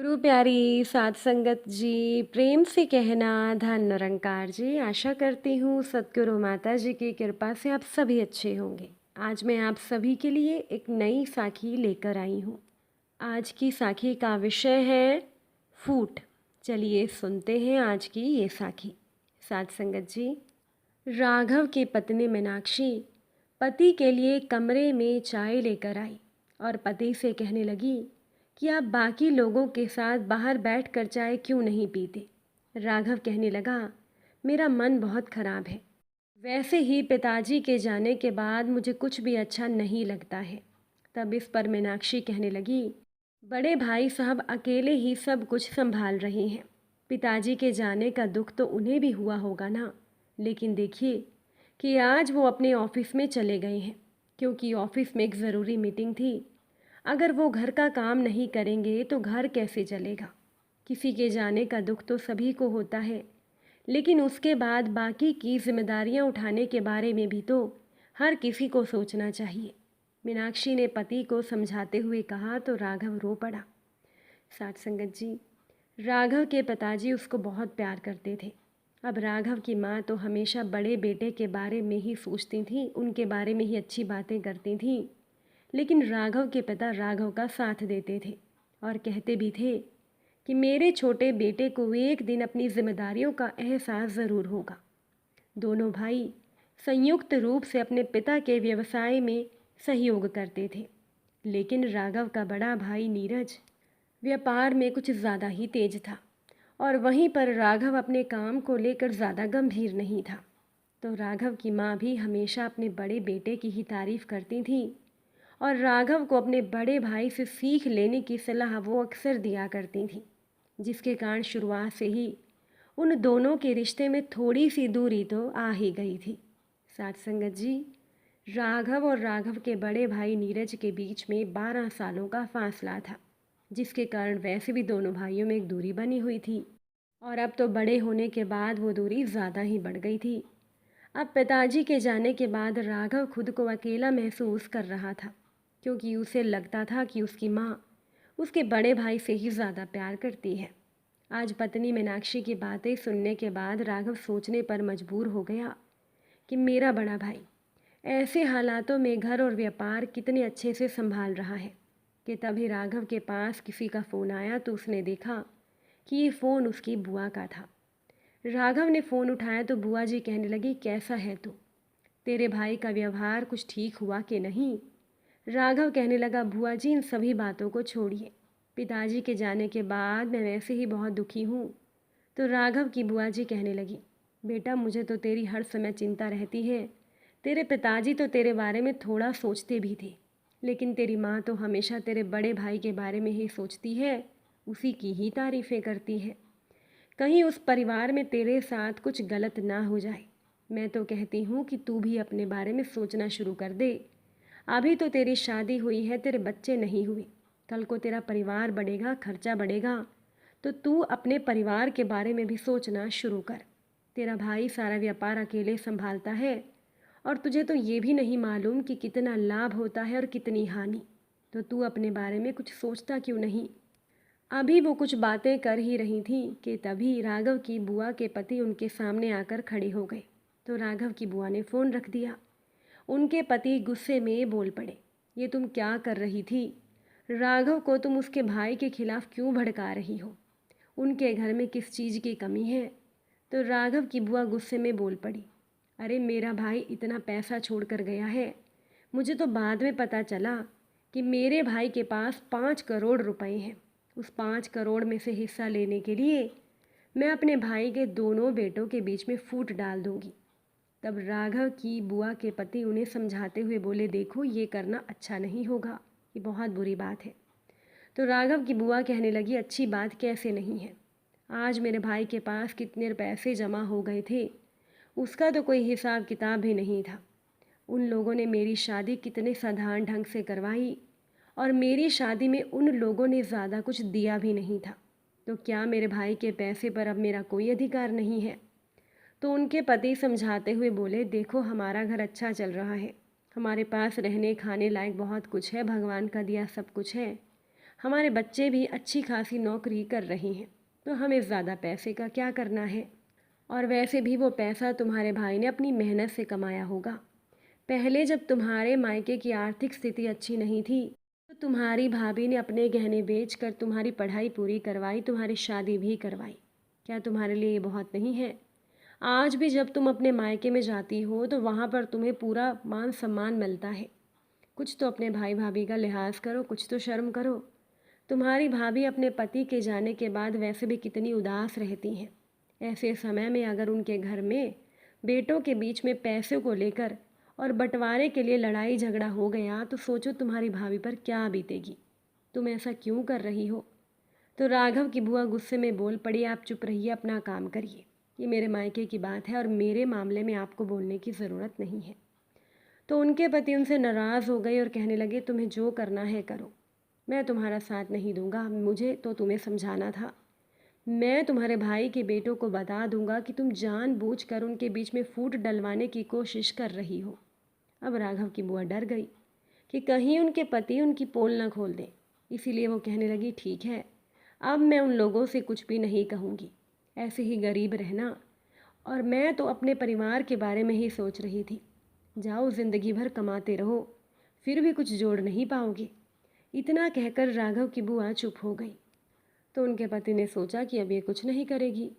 गुरु प्यारी साध संगत जी, प्रेम से कहना धन निरंकार जी। आशा करती हूँ सतगुरु माता जी की कृपा से आप सभी अच्छे होंगे। आज मैं आप सभी के लिए एक नई साखी लेकर आई हूँ। आज की साखी का विषय है फूट। चलिए सुनते हैं आज की ये साखी। साध संगत जी, राघव की पत्नी मीनाक्षी पति के लिए कमरे में चाय लेकर आई और पति से कहने लगी कि आप बाकी लोगों के साथ बाहर बैठकर चाय क्यों नहीं पीते। राघव कहने लगा, मेरा मन बहुत खराब है। वैसे ही पिताजी के जाने के बाद मुझे कुछ भी अच्छा नहीं लगता है। तब इस पर मीनाक्षी कहने लगी, बड़े भाई साहब अकेले ही सब कुछ संभाल रहे हैं। पिताजी के जाने का दुख तो उन्हें भी हुआ होगा ना। लेकिन देखिए कि आज वो अपने ऑफिस में चले गए हैं, क्योंकि ऑफिस में एक ज़रूरी मीटिंग थी। अगर वो घर का काम नहीं करेंगे तो घर कैसे चलेगा। किसी के जाने का दुख तो सभी को होता है, लेकिन उसके बाद बाकी की जिम्मेदारियां उठाने के बारे में भी तो हर किसी को सोचना चाहिए। मीनाक्षी ने पति को समझाते हुए कहा तो राघव रो पड़ा। साथ संगत जी, राघव के पिताजी उसको बहुत प्यार करते थे। अब राघव की माँ तो हमेशा बड़े बेटे के बारे में ही सोचती थी, उनके बारे में ही अच्छी बातें करती थी। लेकिन राघव के पिता राघव का साथ देते थे और कहते भी थे कि मेरे छोटे बेटे को एक दिन अपनी जिम्मेदारियों का एहसास ज़रूर होगा। दोनों भाई संयुक्त रूप से अपने पिता के व्यवसाय में सहयोग करते थे, लेकिन राघव का बड़ा भाई नीरज व्यापार में कुछ ज़्यादा ही तेज था और वहीं पर राघव अपने काम को लेकर ज़्यादा गंभीर नहीं था। तो राघव की माँ भी हमेशा अपने बड़े बेटे की ही तारीफ़ करती थी और राघव को अपने बड़े भाई से सीख लेने की सलाह वो अक्सर दिया करती थी, जिसके कारण शुरुआत से ही उन दोनों के रिश्ते में थोड़ी सी दूरी तो आ ही गई थी। साथ संगत जी, राघव और राघव के बड़े भाई नीरज के बीच में 12 सालों का फासला था, जिसके कारण वैसे भी दोनों भाइयों में एक दूरी बनी हुई थी और अब तो बड़े होने के बाद वो दूरी ज़्यादा ही बढ़ गई थी। अब पिताजी के जाने के बाद राघव खुद को अकेला महसूस कर रहा था, क्योंकि उसे लगता था कि उसकी माँ उसके बड़े भाई से ही ज़्यादा प्यार करती है। आज पत्नी मीनाक्षी की बातें सुनने के बाद राघव सोचने पर मजबूर हो गया कि मेरा बड़ा भाई ऐसे हालातों में घर और व्यापार कितने अच्छे से संभाल रहा है कि तभी राघव के पास किसी का फ़ोन आया तो उसने देखा कि ये फ़ोन उसकी बुआ का था। राघव ने फ़ोन उठाया तो बुआ जी कहने लगी, कैसा है तू? तेरे भाई का व्यवहार कुछ ठीक हुआ कि नहीं? राघव कहने लगा, बुआ जी इन सभी बातों को छोड़िए, पिताजी के जाने के बाद मैं वैसे ही बहुत दुखी हूँ। तो राघव की बुआ जी कहने लगी, बेटा मुझे तो तेरी हर समय चिंता रहती है। तेरे पिताजी तो तेरे बारे में थोड़ा सोचते भी थे, लेकिन तेरी माँ तो हमेशा तेरे बड़े भाई के बारे में ही सोचती है, उसी की ही तारीफ़ें करती है। कहीं उस परिवार में तेरे साथ कुछ गलत ना हो जाए। मैं तो कहती हूँ कि तू भी अपने बारे में सोचना शुरू कर दे। अभी तो तेरी शादी हुई है, तेरे बच्चे नहीं हुए। कल को तेरा परिवार बढ़ेगा, खर्चा बढ़ेगा, तो तू अपने परिवार के बारे में भी सोचना शुरू कर। तेरा भाई सारा व्यापार अकेले संभालता है और तुझे तो ये भी नहीं मालूम कि कितना लाभ होता है और कितनी हानि। तो तू अपने बारे में कुछ सोचता क्यों नहीं? अभी वो कुछ बातें कर ही रही थी कि तभी राघव की बुआ के पति उनके सामने आकर खड़े हो गए। तो राघव की बुआ ने फ़ोन रख दिया। उनके पति गुस्से में बोल पड़े, ये तुम क्या कर रही थी? राघव को तुम उसके भाई के खिलाफ क्यों भड़का रही हो? उनके घर में किस चीज़ की कमी है? तो राघव की बुआ गुस्से में बोल पड़ी, अरे मेरा भाई इतना पैसा छोड़ कर गया है। मुझे तो बाद में पता चला कि मेरे भाई के पास 5 करोड़ रुपए हैं। उस 5 करोड़ में से हिस्सा लेने के लिए मैं अपने भाई के दोनों बेटों के बीच में फूट डाल दूंगी। तब राघव की बुआ के पति उन्हें समझाते हुए बोले, देखो ये करना अच्छा नहीं होगा, ये बहुत बुरी बात है। तो राघव की बुआ कहने लगी, अच्छी बात कैसे नहीं है? आज मेरे भाई के पास कितने पैसे जमा हो गए थे, उसका तो कोई हिसाब किताब भी नहीं था। उन लोगों ने मेरी शादी कितने साधारण ढंग से करवाई और मेरी शादी में उन लोगों ने ज़्यादा कुछ दिया भी नहीं था। तो क्या मेरे भाई के पैसे पर अब मेरा कोई अधिकार नहीं है? तो उनके पति समझाते हुए बोले, देखो हमारा घर अच्छा चल रहा है, हमारे पास रहने खाने लायक बहुत कुछ है, भगवान का दिया सब कुछ है। हमारे बच्चे भी अच्छी खासी नौकरी कर रहे हैं, तो हमें ज़्यादा पैसे का क्या करना है। और वैसे भी वो पैसा तुम्हारे भाई ने अपनी मेहनत से कमाया होगा। पहले जब तुम्हारे मायके की आर्थिक स्थिति अच्छी नहीं थी, तो तुम्हारी भाभी ने अपने गहने बेच कर तुम्हारी पढ़ाई पूरी करवाई, तुम्हारी शादी भी करवाई। क्या तुम्हारे लिए ये बहुत नहीं है? आज भी जब तुम अपने मायके में जाती हो तो वहाँ पर तुम्हें पूरा मान सम्मान मिलता है। कुछ तो अपने भाई भाभी का लिहाज करो, कुछ तो शर्म करो। तुम्हारी भाभी अपने पति के जाने के बाद वैसे भी कितनी उदास रहती हैं। ऐसे समय में अगर उनके घर में बेटों के बीच में पैसों को लेकर और बंटवारे के लिए लड़ाई झगड़ा हो गया तो सोचो तुम्हारी भाभी पर क्या बीतेगी। तुम ऐसा क्यों कर रही हो? तो राघव की बुआ गुस्से में बोल पड़ी, आप चुप रहिए, अपना काम करिए। ये मेरे मायके की बात है और मेरे मामले में आपको बोलने की ज़रूरत नहीं है। तो उनके पति उनसे नाराज़ हो गए और कहने लगे, तुम्हें जो करना है करो, मैं तुम्हारा साथ नहीं दूंगा। मुझे तो तुम्हें समझाना था। मैं तुम्हारे भाई के बेटों को बता दूंगा कि तुम जानबूझकर उनके बीच में फूट डलवाने की कोशिश कर रही हो। अब राघव की बुआ डर गई कि कहीं उनके पति उनकी पोल न खोल दें, इसीलिए वो कहने लगी, ठीक है, अब मैं उन लोगों से कुछ भी नहीं कहूँगी। ऐसे ही गरीब रहना, और मैं तो अपने परिवार के बारे में ही सोच रही थी। जाओ, ज़िंदगी भर कमाते रहो, फिर भी कुछ जोड़ नहीं पाओगे। इतना कहकर राघव की बुआ चुप हो गई। तो उनके पति ने सोचा कि अब ये कुछ नहीं करेगी,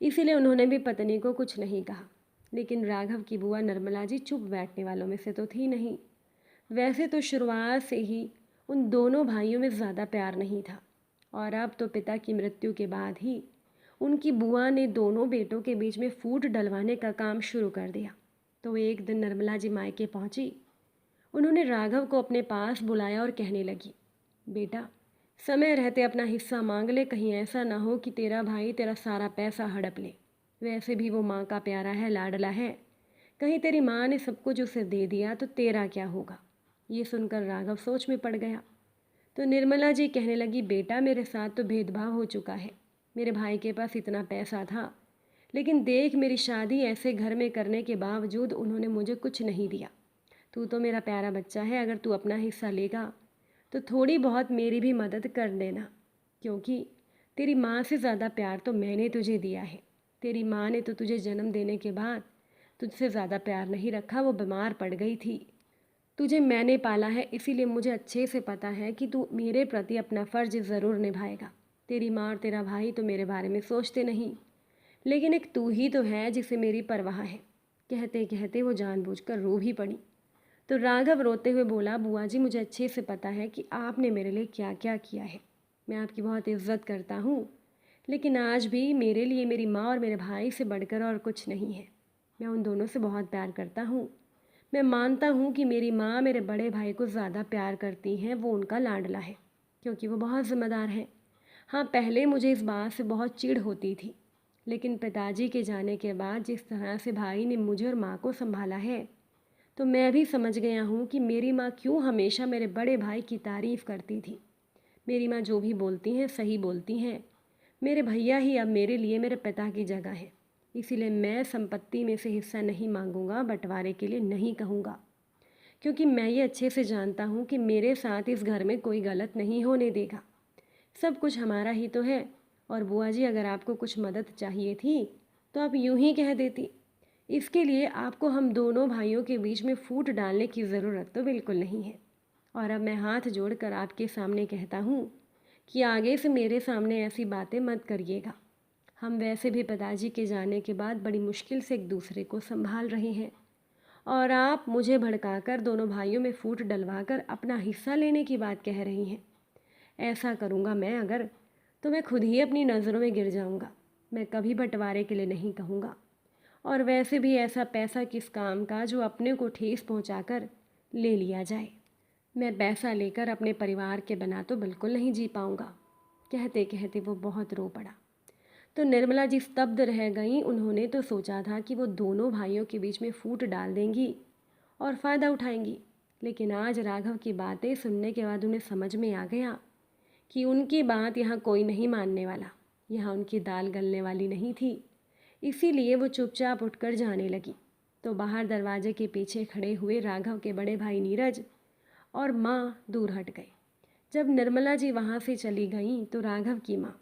इसीलिए उन्होंने भी पत्नी को कुछ नहीं कहा। लेकिन राघव की बुआ निर्मला जी चुप बैठने वालों में से तो थी नहीं। वैसे तो शुरुआत से ही उन दोनों भाइयों में ज़्यादा प्यार नहीं था, और अब तो पिता की मृत्यु के बाद ही उनकी बुआ ने दोनों बेटों के बीच में फूट डलवाने का काम शुरू कर दिया। तो एक दिन निर्मला जी मायके पहुंची। उन्होंने राघव को अपने पास बुलाया और कहने लगी, बेटा, समय रहते अपना हिस्सा मांग ले, कहीं ऐसा ना हो कि तेरा भाई तेरा सारा पैसा हड़प ले। वैसे भी वो माँ का प्यारा है, लाडला है। कहीं तेरी माँ ने सब कुछ उसे दे दिया तो तेरा क्या होगा। ये सुनकर राघव सोच में पड़ गया। तो निर्मला जी कहने लगी, बेटा, मेरे साथ तो भेदभाव हो चुका है। मेरे भाई के पास इतना पैसा था, लेकिन देख, मेरी शादी ऐसे घर में करने के बावजूद उन्होंने मुझे कुछ नहीं दिया। तू तो मेरा प्यारा बच्चा है, अगर तू अपना हिस्सा लेगा तो थोड़ी बहुत मेरी भी मदद कर देना, क्योंकि तेरी माँ से ज़्यादा प्यार तो मैंने तुझे दिया है। तेरी माँ ने तो तुझे जन्म देने के बाद तुझसे ज़्यादा प्यार नहीं रखा, वो बीमार पड़ गई थी। तुझे मैंने पाला है, इसीलिए मुझे अच्छे से पता है कि तू मेरे प्रति अपना फ़र्ज ज़रूर निभाएगा। तेरी माँ और तेरा भाई तो मेरे बारे में सोचते नहीं, लेकिन एक तू ही तो है जिसे मेरी परवाह है। कहते कहते वो जानबूझकर रो भी पड़ी। तो राघव रोते हुए बोला, बुआ जी, मुझे अच्छे से पता है कि आपने मेरे लिए क्या क्या किया है। मैं आपकी बहुत इज्जत करता हूँ, लेकिन आज भी मेरे लिए मेरी माँ और मेरे भाई से बढ़कर और कुछ नहीं है। मैं उन दोनों से बहुत प्यार करता हूँ। मैं मानता हूँ कि मेरी माँ मेरे बड़े भाई को ज़्यादा प्यार करती हैं, वो उनका लाडला है, क्योंकि वो बहुत ज़िम्मेदार है। हाँ, पहले मुझे इस बात से बहुत चिढ़ होती थी, लेकिन पिताजी के जाने के बाद जिस तरह से भाई ने मुझे और माँ को संभाला है, तो मैं भी समझ गया हूँ कि मेरी माँ क्यों हमेशा मेरे बड़े भाई की तारीफ़ करती थी। मेरी माँ जो भी बोलती हैं सही बोलती हैं। मेरे भैया ही अब मेरे लिए मेरे पिता की जगह है, इसीलिए मैं संपत्ति में से हिस्सा नहीं मांगूंगा, बंटवारे के लिए नहीं कहूँगा, क्योंकि मैं ये अच्छे से जानता हूँ कि मेरे साथ इस घर में कोई गलत नहीं होने देगा। सब कुछ हमारा ही तो है। और बुआ जी, अगर आपको कुछ मदद चाहिए थी तो आप यूं ही कह देती। इसके लिए आपको हम दोनों भाइयों के बीच में फूट डालने की ज़रूरत तो बिल्कुल नहीं है। और अब मैं हाथ जोड़कर आपके सामने कहता हूँ कि आगे से मेरे सामने ऐसी बातें मत करिएगा। हम वैसे भी पिताजी के जाने के बाद बड़ी मुश्किल से एक दूसरे को संभाल रहे हैं, और आप मुझे भड़काकर दोनों भाइयों में फूट डलवाकर अपना हिस्सा लेने की बात कह रही हैं। ऐसा करूँगा मैं अगर, तो मैं खुद ही अपनी नज़रों में गिर जाऊँगा। मैं कभी बंटवारे के लिए नहीं कहूँगा। और वैसे भी ऐसा पैसा किस काम का जो अपने को ठेस पहुंचाकर ले लिया जाए। मैं पैसा लेकर अपने परिवार के बिना तो बिल्कुल नहीं जी पाऊंगा। कहते कहते वो बहुत रो पड़ा। तो निर्मला जी स्तब्ध रह गईं। उन्होंने तो सोचा था कि वो दोनों भाइयों के बीच में फूट डाल देंगी और फ़ायदा उठाएंगी, लेकिन आज राघव की बातें सुनने के बाद उन्हें समझ में आ गया कि उनकी बात यहाँ कोई नहीं मानने वाला। यहाँ उनकी दाल गलने वाली नहीं थी। इसीलिए वो चुपचाप उठकर जाने लगी। तो बाहर दरवाजे के पीछे खड़े हुए राघव के बड़े भाई नीरज और माँ दूर हट गए। जब निर्मला जी वहाँ से चली गईं तो राघव की माँ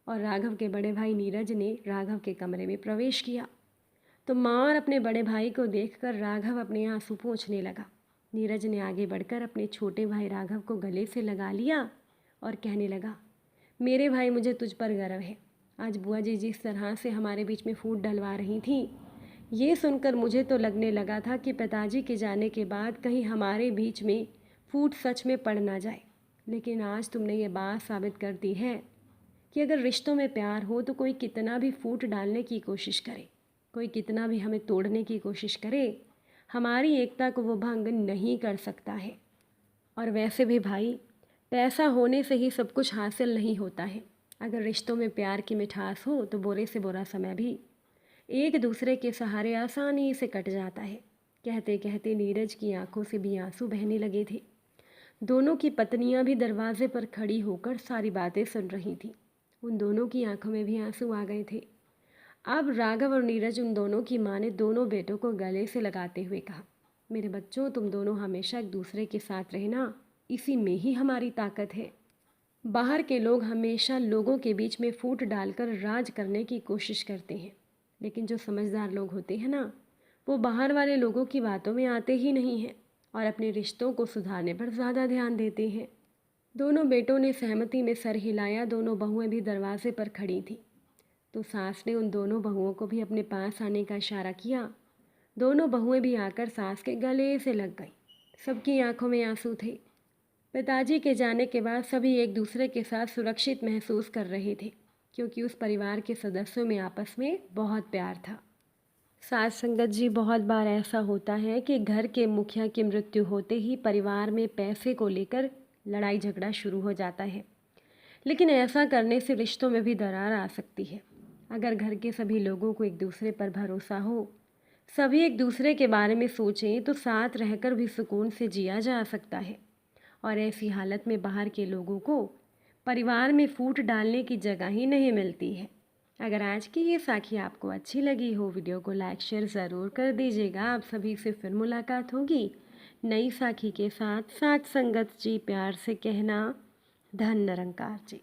और राघव के बड़े भाई नीरज ने राघव के कमरे में प्रवेश किया। तो माँ और अपने बड़े भाई को देखकर राघव अपने आंसू पोंछने लगा। नीरज ने आगे बढ़कर अपने छोटे भाई राघव को गले से लगा लिया और कहने लगा, मेरे भाई मुझे तुझ पर गर्व है। आज बुआ जी जिस तरह से हमारे बीच में फूट डलवा रही थी, ये सुनकर मुझे तो लगने लगा था कि पिताजी के जाने के बाद कहीं हमारे बीच में फूट सच में पड़ ना जाए। लेकिन आज तुमने ये बात साबित कर दी है कि अगर रिश्तों में प्यार हो तो कोई कितना भी फूट डालने की कोशिश करे, कोई कितना भी हमें तोड़ने की कोशिश करे, हमारी एकता को वो भंग नहीं कर सकता है। और वैसे भी भाई, पैसा होने से ही सब कुछ हासिल नहीं होता है। अगर रिश्तों में प्यार की मिठास हो तो बुरे से बुरा समय भी एक दूसरे के सहारे आसानी से कट जाता है। कहते कहते नीरज की आंखों से भी आंसू बहने लगे थे। दोनों की पत्नियां भी दरवाजे पर खड़ी होकर सारी बातें सुन रही थीं। उन दोनों की आंखों में भी आंसू आ गए थे। अब राघव और नीरज, उन दोनों की माँ ने दोनों बेटों को गले से लगाते हुए कहा, मेरे बच्चों, तुम दोनों हमेशा एक दूसरे के साथ रहना, इसी में ही हमारी ताकत है। बाहर के लोग हमेशा लोगों के बीच में फूट डालकर राज करने की कोशिश करते हैं, लेकिन जो समझदार लोग होते हैं ना, वो बाहर वाले लोगों की बातों में आते ही नहीं हैं और अपने रिश्तों को सुधारने पर ज़्यादा ध्यान देते हैं। दोनों बेटों ने सहमति में सर हिलाया। दोनों बहुएं भी दरवाजे पर खड़ी थीं। तो सास ने उन दोनों बहुओं को भी अपने पास आने का इशारा किया। दोनों बहुएं भी आकर सास के गले से लग गईं। सबकी आंखों में आंसू थे। पिताजी के जाने के बाद सभी एक दूसरे के साथ सुरक्षित महसूस कर रहे थे, क्योंकि उस परिवार के सदस्यों में आपस में बहुत प्यार था। साथ संगत जी, बहुत बार ऐसा होता है कि घर के मुखिया की मृत्यु होते ही परिवार में पैसे को लेकर लड़ाई झगड़ा शुरू हो जाता है। लेकिन ऐसा करने से रिश्तों में भी दरार आ सकती है। अगर घर के सभी लोगों को एक दूसरे पर भरोसा हो, सभी एक दूसरे के बारे में सोचें, तो साथ रहकर भी सुकून से जिया जा सकता है। और ऐसी हालत में बाहर के लोगों को परिवार में फूट डालने की जगह ही नहीं मिलती है। अगर आज की ये साखी आपको अच्छी लगी हो, वीडियो को लाइक शेयर ज़रूर कर दीजिएगा। आप सभी से फिर मुलाकात होगी नई साखी के साथ। साथ संगत जी, प्यार से कहना, धन निरंकार जी।